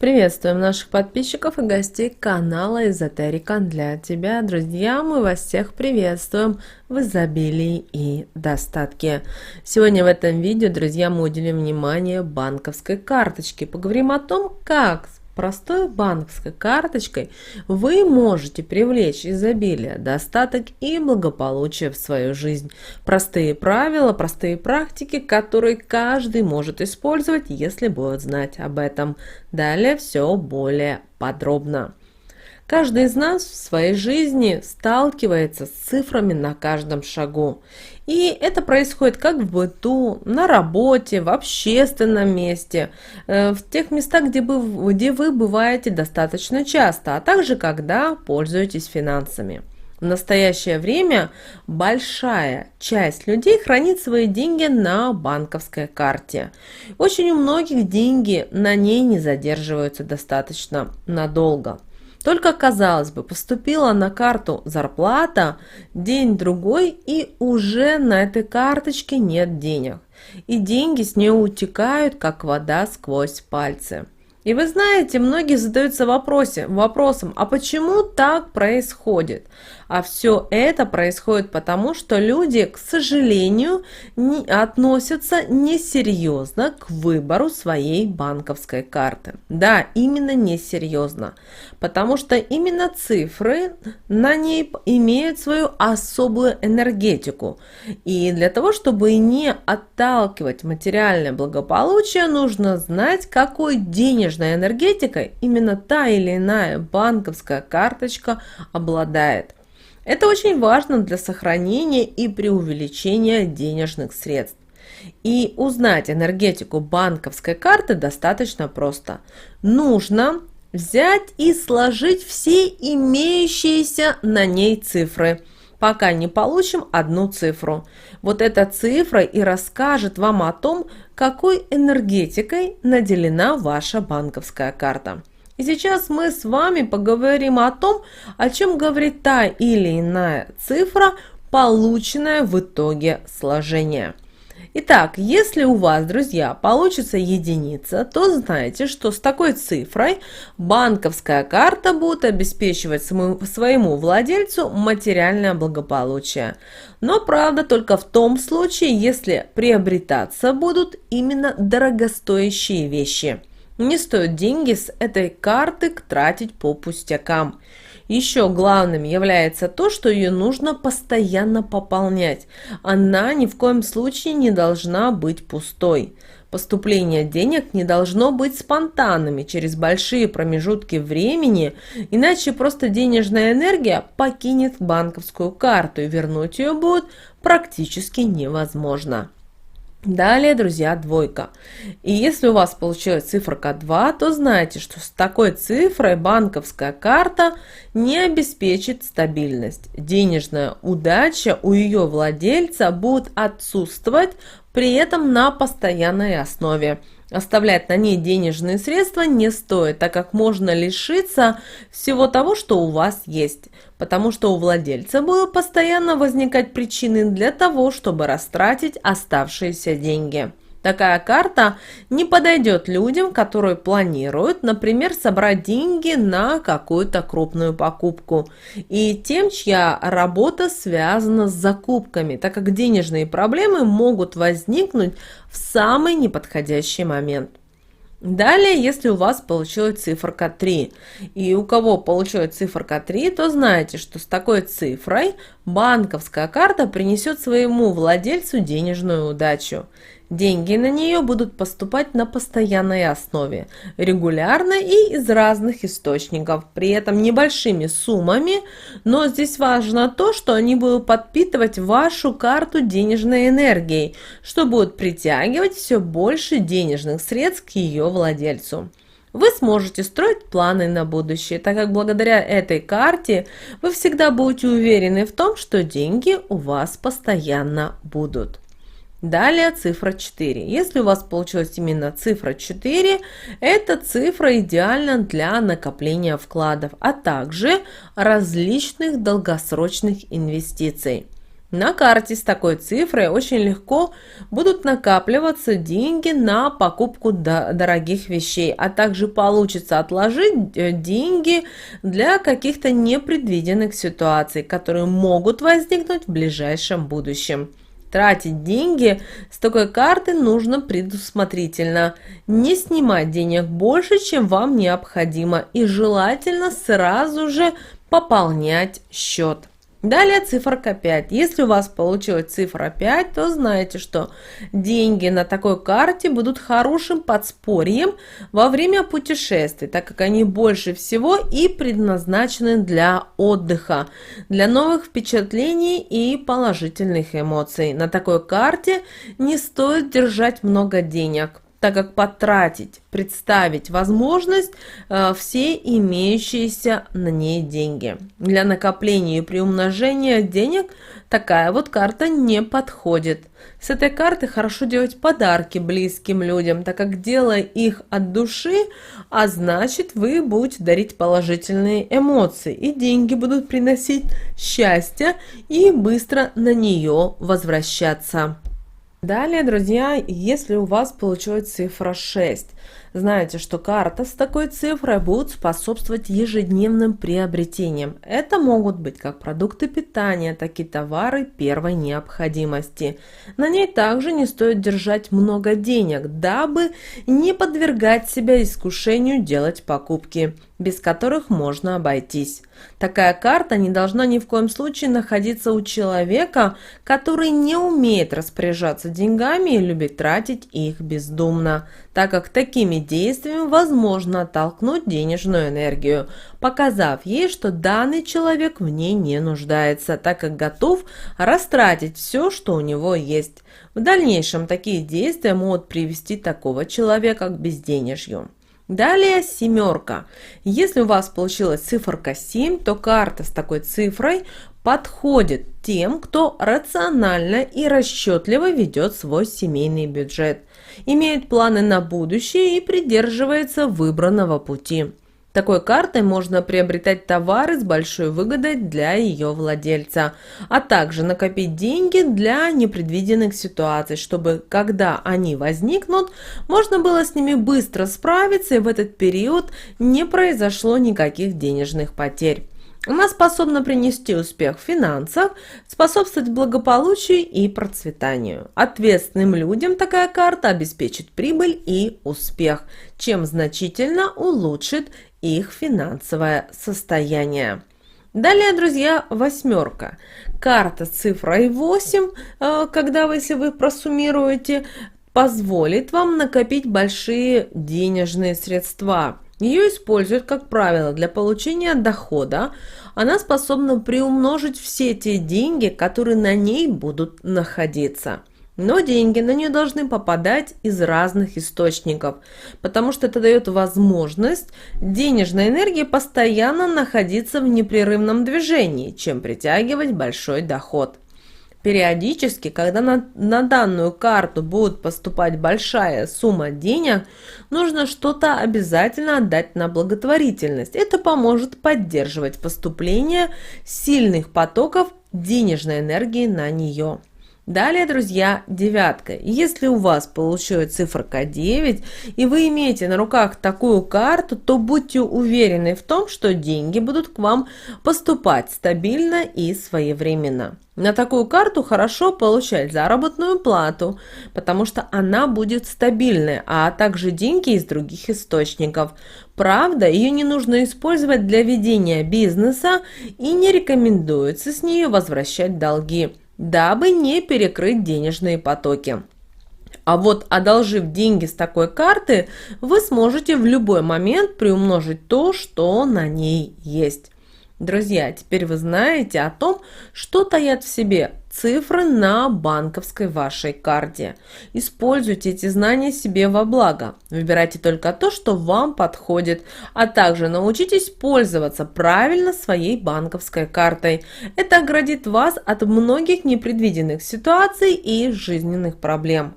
Приветствуем наших подписчиков и гостей канала Эзотерика для тебя. Друзья, мы вас всех приветствуем в изобилии и достатке. Сегодня в этом видео, друзья, мы уделим внимание банковской карточке. Поговорим о том, как с простой банковской карточкой вы можете привлечь изобилие, достаток и благополучие в свою жизнь. Простые правила, простые практики, которые каждый может использовать, если будет знать об этом. Далее все более подробно. Каждый из нас в своей жизни сталкивается с цифрами на каждом шагу. И это происходит как в быту, на работе, в общественном месте, в тех местах, где вы бываете достаточно часто, а также когда пользуетесь финансами. В настоящее время большая часть людей хранит свои деньги на банковской карте. Очень у многих деньги на ней не задерживаются достаточно надолго. Только, казалось бы, поступила на карту зарплата, день-другой, и уже на этой карточке нет денег. И деньги с нее утекают, как вода сквозь пальцы. И вы знаете, многие задаются вопросом, а почему так происходит? А все это происходит потому, что люди, к сожалению, относятся несерьезно к выбору своей банковской карты. Да, именно несерьезно, потому что именно цифры на ней имеют свою особую энергетику. И для того, чтобы не отталкивать материальное благополучие, нужно знать, какой денежной энергетикой именно та или иная банковская карточка обладает. Это очень важно для сохранения и преувеличения денежных средств. И узнать энергетику банковской карты достаточно просто. Нужно взять и сложить все имеющиеся на ней цифры, пока не получим одну цифру. Вот эта цифра и расскажет вам о том, какой энергетикой наделена ваша банковская карта. И сейчас мы с вами поговорим о том, о чем говорит та или иная цифра, полученная в итоге сложения. Итак, если у вас, друзья, получится единица, то знайте, что с такой цифрой банковская карта будет обеспечивать своему владельцу материальное благополучие. Но, правда, только в том случае, если приобретаться будут именно дорогостоящие вещи. Не стоит деньги с этой карты тратить по пустякам. Еще главным является то, что ее нужно постоянно пополнять. Она ни в коем случае не должна быть пустой. Поступление денег не должно быть спонтанными через большие промежутки времени, иначе просто денежная энергия покинет банковскую карту, и вернуть ее будет практически невозможно. Далее, друзья, двойка. И если у вас получилась циферка 2, то знайте, что с такой цифрой банковская карта не обеспечит стабильность. Денежная удача у ее владельца будет отсутствовать, при этом на постоянной основе. Оставлять на ней денежные средства не стоит, так как можно лишиться всего того, что у вас есть, потому что у владельца будут постоянно возникать причины для того, чтобы растратить оставшиеся деньги. Такая карта не подойдет людям, которые планируют, например, собрать деньги на какую-то крупную покупку, и тем, чья работа связана с закупками, так как денежные проблемы могут возникнуть в самый неподходящий момент. Далее, если у вас получилась циферка 3, и у кого получилась циферка 3, то знайте, что с такой цифрой банковская карта принесет своему владельцу денежную удачу. Деньги на нее будут поступать на постоянной основе, регулярно и из разных источников, при этом небольшими суммами, но здесь важно то, что они будут подпитывать вашу карту денежной энергией, что будет притягивать все больше денежных средств к ее владельцу. Вы сможете строить планы на будущее, так как благодаря этой карте вы всегда будете уверены в том, что деньги у вас постоянно будут. Далее цифра 4. Если у вас получилась именно цифра 4, эта цифра идеальна для накопления вкладов, а также различных долгосрочных инвестиций. На карте с такой цифрой очень легко будут накапливаться деньги на покупку дорогих вещей, а также получится отложить деньги для каких-то непредвиденных ситуаций, которые могут возникнуть в ближайшем будущем. Тратить деньги с такой карты нужно предусмотрительно. Не снимать денег больше, чем вам необходимо, и желательно сразу же пополнять счет. Далее циферка 5. Если у вас получилась цифра 5, то знаете, что деньги на такой карте будут хорошим подспорьем во время путешествий, так как они больше всего и предназначены для отдыха, для новых впечатлений и положительных эмоций. На такой карте не стоит держать много денег, так как потратить, представить возможность все имеющиеся на ней деньги. Для накопления и приумножения денег такая вот карта не подходит. С этой карты хорошо делать подарки близким людям, так как делая их от души, а значит вы будете дарить положительные эмоции, и деньги будут приносить счастье и быстро на нее возвращаться. Далее, друзья, если у вас получилась цифра 6, знаете, что карта с такой цифрой будет способствовать ежедневным приобретениям. Это могут быть как продукты питания, так и товары первой необходимости. На ней также не стоит держать много денег, дабы не подвергать себя искушению делать покупки, без которых можно обойтись. Такая карта не должна ни в коем случае находиться у человека, который не умеет распоряжаться деньгами и любит тратить их бездумно, так как такими действиями возможно оттолкнуть денежную энергию, показав ей, что данный человек в ней не нуждается, так как готов растратить все, что у него есть. В дальнейшем такие действия могут привести такого человека к безденежью. Далее семерка. Если у вас получилась циферка 7, то карта с такой цифрой подходит тем, кто рационально и расчетливо ведет свой семейный бюджет, имеет планы на будущее и придерживается выбранного пути. Такой картой можно приобретать товары с большой выгодой для ее владельца, а также накопить деньги для непредвиденных ситуаций, чтобы, когда они возникнут, можно было с ними быстро справиться и в этот период не произошло никаких денежных потерь. Она способна принести успех в финансах, способствовать благополучию и процветанию. Ответственным людям такая карта обеспечит прибыль и успех, чем значительно улучшит их финансовое состояние. Далее, друзья, восьмерка. Карта с цифрой 8, если вы просуммируете, позволит вам накопить большие денежные средства. Ее используют, как правило, для получения дохода. Она способна приумножить все те деньги, которые на ней будут находиться. Но деньги на нее должны попадать из разных источников, потому что это дает возможность денежной энергии постоянно находиться в непрерывном движении, чем притягивать большой доход. Периодически, когда на данную карту будет поступать большая сумма денег, нужно что-то обязательно отдать на благотворительность. Это поможет поддерживать поступление сильных потоков денежной энергии на нее. Далее, друзья, девятка. Если у вас получилась циферка 9 и вы имеете на руках такую карту, то будьте уверены в том, что деньги будут к вам поступать стабильно и своевременно. На такую карту хорошо получать заработную плату, потому что она будет стабильной, а также деньги из других источников. Правда, ее не нужно использовать для ведения бизнеса и не рекомендуется с нее возвращать долги, дабы не перекрыть денежные потоки. А вот одолжив деньги с такой карты, вы сможете в любой момент приумножить то, что на ней есть. Друзья, теперь вы знаете о том, что таят в себе цифры на банковской вашей карте. Используйте эти знания себе во благо. Выбирайте только то, что вам подходит, а также научитесь пользоваться правильно своей банковской картой. Это оградит вас от многих непредвиденных ситуаций и жизненных проблем.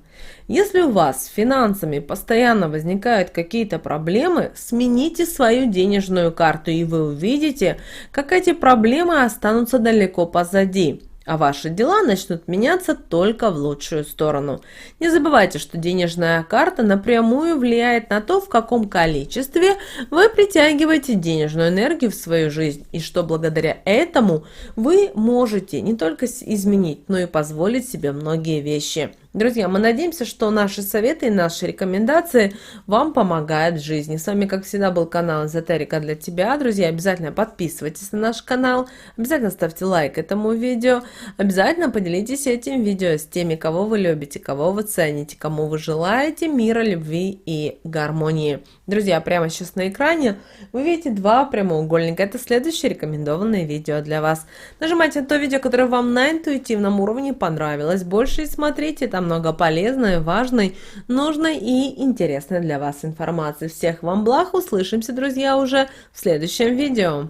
Если у вас с финансами постоянно возникают какие-то проблемы, смените свою денежную карту, и вы увидите, как эти проблемы останутся далеко позади. а ваши дела начнут меняться только в лучшую сторону. Не забывайте, что денежная карта напрямую влияет на то, в каком количестве вы притягиваете денежную энергию в свою жизнь, и что благодаря этому вы можете не только изменить, но и позволить себе многие вещи. Друзья, мы надеемся, что наши советы и наши рекомендации вам помогают в жизни. С вами, как всегда, был канал Эзотерика для тебя. Друзья, обязательно подписывайтесь на наш канал, обязательно ставьте лайк этому видео, обязательно поделитесь этим видео с теми, кого вы любите, кого вы цените, кому вы желаете мира, любви и гармонии. Друзья, прямо сейчас на экране вы видите два прямоугольника. Это следующее рекомендованное видео для вас. Нажимайте на то видео, которое вам на интуитивном уровне понравилось больше, и смотрите, там много полезной, важной, нужной и интересной для вас информации. Всех вам благ, услышимся, друзья, уже в следующем видео.